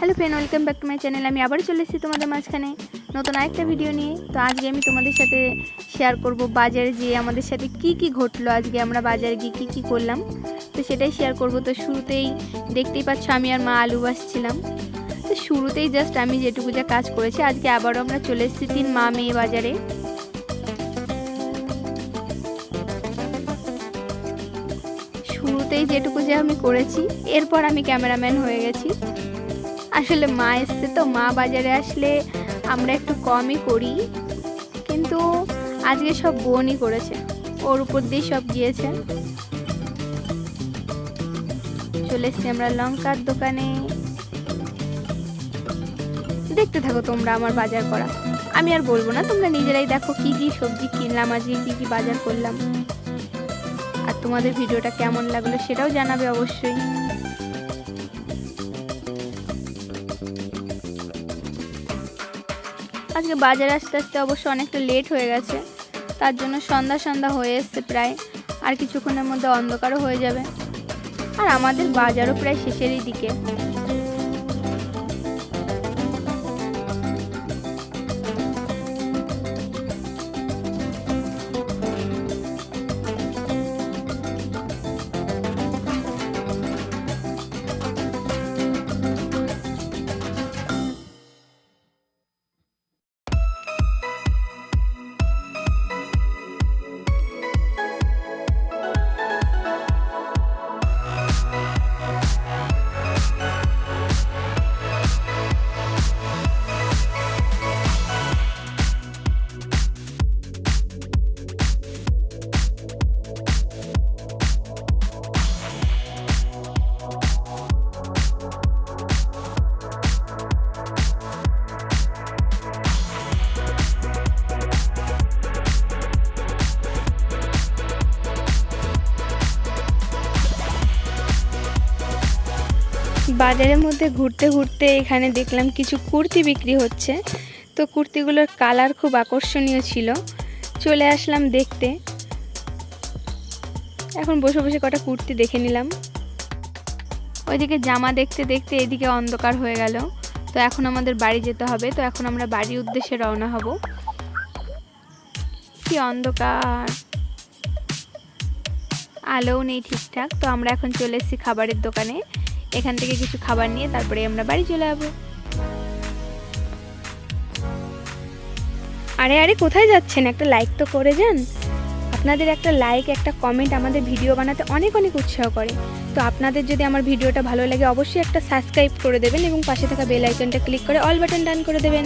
Hello friend, welcome back to my channel. আমি আবার চলে এসেছি তোমাদের মাঝখানে নতুন আরেকটা ভিডিও নিয়ে। তো আজকে আমি তোমাদের সাথে শেয়ার করব বাজারে গিয়ে আমাদের সাথে কি ঘটলো, আজকে আমরা বাজারে গিয়ে কি করলাম তো সেটাই শেয়ার করব। তো শুরুতেই দেখতেই পাচ্ছ আমি আর মা আলু বাছছিলাম। তো শুরুতেই জাস্ট আমি যেটুকু যা কাজ করেছি, আজকে আবারও আমরা চলে এসেছি মা মেয়ে বাজারে। শুরুতেই যেটুকু যে আমি করেছি, এরপর আমি ক্যামেরাম্যান হয়ে গেছি। আসলে মা এসছে তো, মা বাজারে আসলে আমরা একটু কমই করি, কিন্তু আজকে সব বোনই করেছে, ওর উপর দিয়ে সব গিয়েছে। চলে এসছি আমরা লঙ্কার দোকানে। দেখতে থাকো তোমরা আমার বাজার করা, আমি আর বলবো না, তোমরা নিজেরাই দেখো কি সবজি কিনলাম, আজকে কি বাজার করলাম। আর তোমাদের ভিডিওটা কেমন লাগলো সেটাও জানাবে অবশ্যই। আজকে বাজারে আসতে আসতে অবশ্য অনেকটা লেট হয়ে গেছে, তার জন্য সন্ধ্যা হয়ে এসছে প্রায়। আর কিছুক্ষণের মধ্যে অন্ধকারও হয়ে যাবে, আর আমাদের বাজারও প্রায় শেষেরই দিকে। বাজারের মধ্যে ঘুরতে ঘুরতে এখানে দেখলাম কিছু কুর্তি বিক্রি হচ্ছে। তো কুর্তিগুলোর কালার খুব আকর্ষণীয় ছিল, চলে আসলাম দেখতে। এখন বসে বসে কটা কুর্তি দেখে নিলাম। ওইদিকে জামা দেখতে দেখতে এদিকে অন্ধকার হয়ে গেল। তো এখন আমাদের বাড়ি যেতে হবে, তো এখন আমরা বাড়ির উদ্দেশ্যে রওনা হব। কি অন্ধকার, আলোও নেই ঠিকঠাক। তো আমরা এখন চলে এসেছি খাবারের দোকানে, এখান থেকে কিছু খাবার নিয়ে তারপরে আমরা বাড়ি চলে যাবো। আরে কোথায় যাচ্ছেন? একটা লাইক তো করে যান। আপনাদের একটা লাইক, একটা কমেন্ট আমাদের ভিডিও বানাতে অনেক উৎসাহ করে। তো আপনাদের যদি আমার ভিডিওটা ভালো লাগে অবশ্যই একটা সাবস্ক্রাইব করে দেবেন এবং পাশে থাকা বেল আইকনটা ক্লিক করে অল বাটন ডান করে দেবেন।